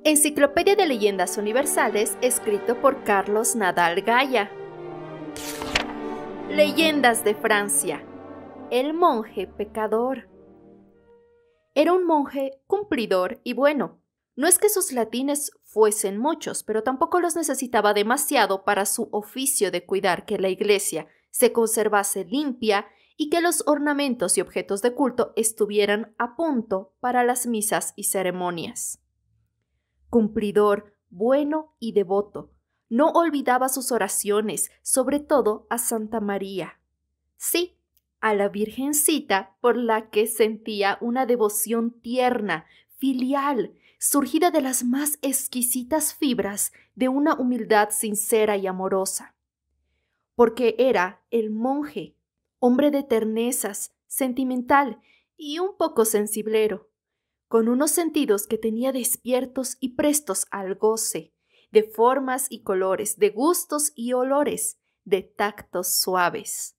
Enciclopedia de Leyendas Universales, escrito por Carlos Nadal Gaya. Leyendas de Francia. El monje pecador. Era un monje cumplidor y bueno. No es que sus latines fuesen muchos, pero tampoco los necesitaba demasiado para su oficio de cuidar que la iglesia se conservase limpia y que los ornamentos y objetos de culto estuvieran a punto para las misas y ceremonias. Cumplidor, bueno y devoto, no olvidaba sus oraciones, sobre todo a Santa María. Sí, a la Virgencita por la que sentía una devoción tierna, filial, surgida de las más exquisitas fibras de una humildad sincera y amorosa. Porque era el monje, hombre de ternezas, sentimental y un poco sensiblero, con unos sentidos que tenía despiertos y prestos al goce, de formas y colores, de gustos y olores, de tactos suaves.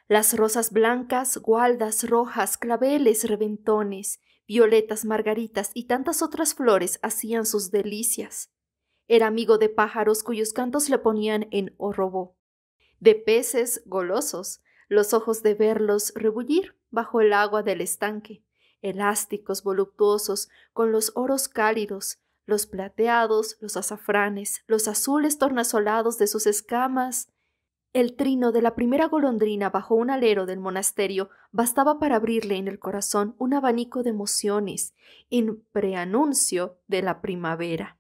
Las rosas blancas, gualdas, rojas, claveles, reventones, violetas, margaritas y tantas otras flores hacían sus delicias. Era amigo de pájaros cuyos cantos le ponían en orobó, de peces golosos, los ojos de verlos rebullir bajo el agua del estanque, elásticos, voluptuosos, con los oros cálidos, los plateados, los azafranes, los azules tornasolados de sus escamas. El trino de la primera golondrina bajo un alero del monasterio bastaba para abrirle en el corazón un abanico de emociones, en preanuncio de la primavera.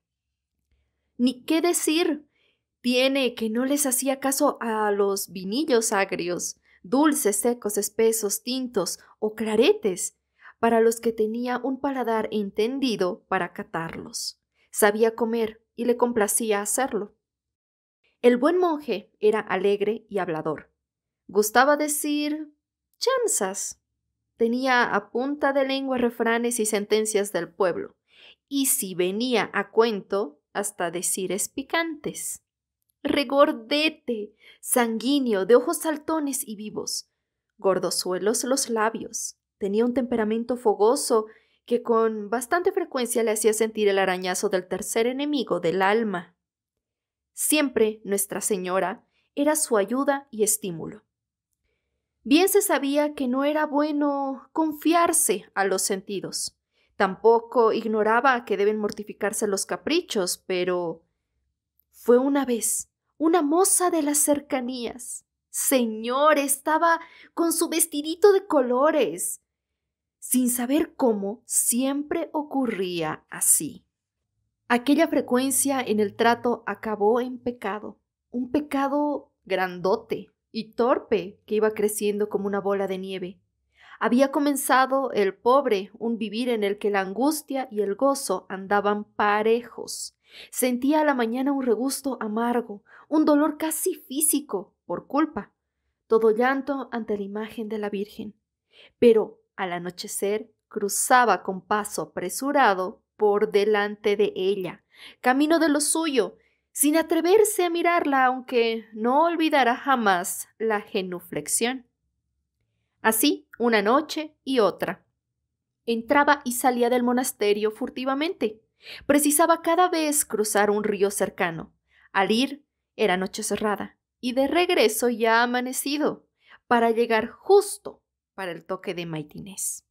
Ni qué decir, tiene que no les hacía caso a los vinillos agrios, dulces, secos, espesos, tintos o claretes, para los que tenía un paladar entendido para catarlos. Sabía comer y le complacía hacerlo. El buen monje era alegre y hablador. Gustaba decir chanzas. Tenía a punta de lengua refranes y sentencias del pueblo, y si venía a cuento, hasta decires picantes. Regordete, sanguíneo, de ojos saltones y vivos, gordozuelos los labios. Tenía un temperamento fogoso que con bastante frecuencia le hacía sentir el arañazo del tercer enemigo del alma. Siempre Nuestra Señora era su ayuda y estímulo. Bien se sabía que no era bueno confiarse a los sentidos. Tampoco ignoraba que deben mortificarse los caprichos, pero fue una vez una moza de las cercanías. Señor, estaba con su vestidito de colores. Sin saber cómo, siempre ocurría así. Aquella frecuencia en el trato acabó en pecado, un pecado grandote y torpe que iba creciendo como una bola de nieve. Había comenzado el pobre un vivir en el que la angustia y el gozo andaban parejos. Sentía a la mañana un regusto amargo, un dolor casi físico, por culpa. Todo llanto ante la imagen de la Virgen. Pero al anochecer cruzaba con paso apresurado por delante de ella, camino de lo suyo, sin atreverse a mirarla, aunque no olvidara jamás la genuflexión. Así, una noche y otra. Entraba y salía del monasterio furtivamente. Precisaba cada vez cruzar un río cercano. Al ir, era noche cerrada, y de regreso ya amanecido, para llegar justo para el toque de maitinés.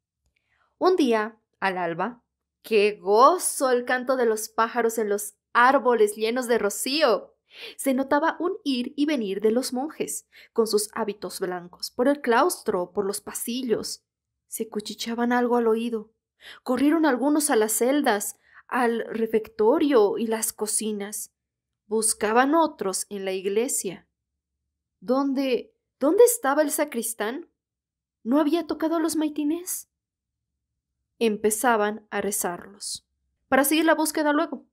Un día, al alba, ¡qué gozo el canto de los pájaros en los árboles llenos de rocío! Se notaba un ir y venir de los monjes, con sus hábitos blancos, por el claustro, por los pasillos. Se cuchicheaban algo al oído. Corrieron algunos a las celdas, al refectorio y las cocinas. Buscaban otros en la iglesia. ¿Dónde estaba el sacristán? ¿No había tocado los maitinés? Empezaban a rezarlos, para seguir la búsqueda luego,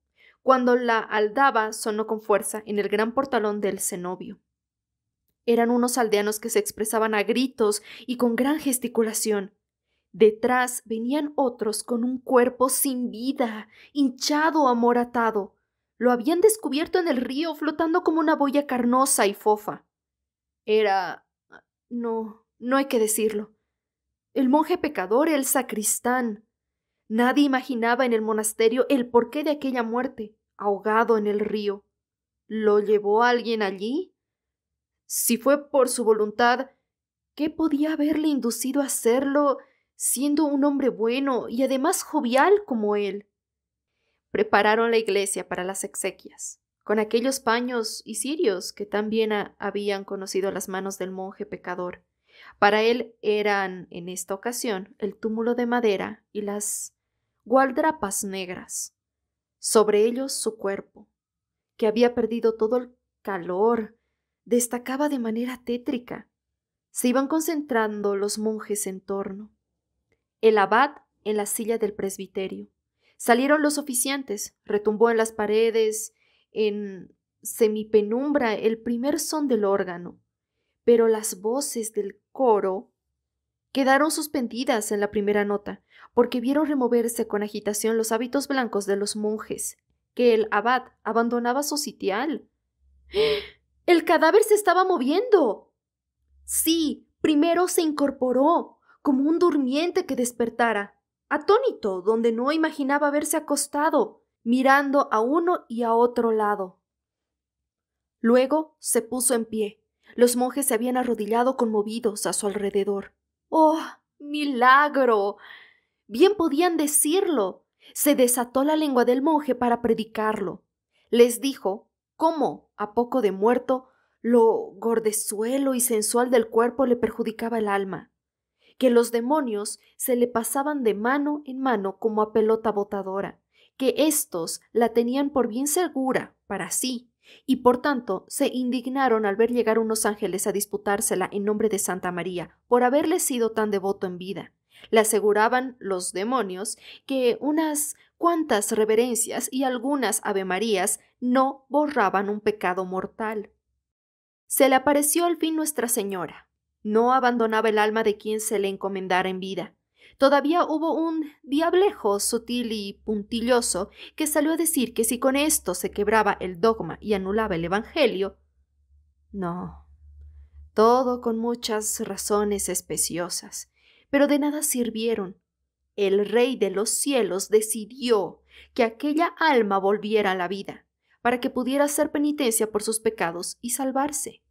cuando la aldaba sonó con fuerza en el gran portalón del cenobio. Eran unos aldeanos que se expresaban a gritos y con gran gesticulación. Detrás venían otros con un cuerpo sin vida, hinchado, amoratado. Lo habían descubierto en el río, flotando como una boya carnosa y fofa. Era... no hay que decirlo. El monje pecador, el sacristán. Nadie imaginaba en el monasterio el porqué de aquella muerte, ahogado en el río. ¿Lo llevó alguien allí? Si fue por su voluntad, ¿qué podía haberle inducido a hacerlo, siendo un hombre bueno y además jovial como él? Prepararon la iglesia para las exequias, con aquellos paños y cirios que tan bien habían conocido las manos del monje pecador. Para él eran, en esta ocasión, el túmulo de madera y las gualdrapas negras. Sobre ellos su cuerpo, que había perdido todo el calor, destacaba de manera tétrica. Se iban concentrando los monjes en torno. El abad en la silla del presbiterio. Salieron los oficiantes, retumbó en las paredes, en semipenumbra, el primer son del órgano, pero las voces del coro quedaron suspendidas en la primera nota, porque vieron removerse con agitación los hábitos blancos de los monjes, que el abad abandonaba su sitial. ¡El cadáver se estaba moviendo! Sí, primero se incorporó, como un durmiente que despertara, atónito, donde no imaginaba haberse acostado, mirando a uno y a otro lado. Luego se puso en pie. Los monjes se habían arrodillado conmovidos a su alrededor. ¡Oh, milagro! Bien podían decirlo. Se desató la lengua del monje para predicarlo. Les dijo cómo, a poco de muerto, lo gordezuelo y sensual del cuerpo le perjudicaba el alma, que los demonios se le pasaban de mano en mano como a pelota botadora, que éstos la tenían por bien segura para sí, y por tanto se indignaron al ver llegar unos ángeles a disputársela en nombre de Santa María, por haberle sido tan devoto en vida. Le aseguraban los demonios que unas cuantas reverencias y algunas avemarías no borraban un pecado mortal. Se le apareció al fin Nuestra Señora. No abandonaba el alma de quien se le encomendara en vida. Todavía hubo un diablejo sutil y puntilloso que salió a decir que si con esto se quebraba el dogma y anulaba el Evangelio. No, todo con muchas razones especiosas, pero de nada sirvieron. El Rey de los cielos decidió que aquella alma volviera a la vida, para que pudiera hacer penitencia por sus pecados y salvarse.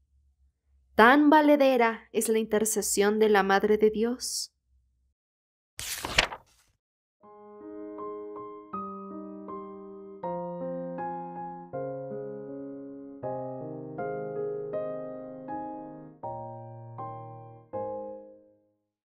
Tan valedera es la intercesión de la Madre de Dios.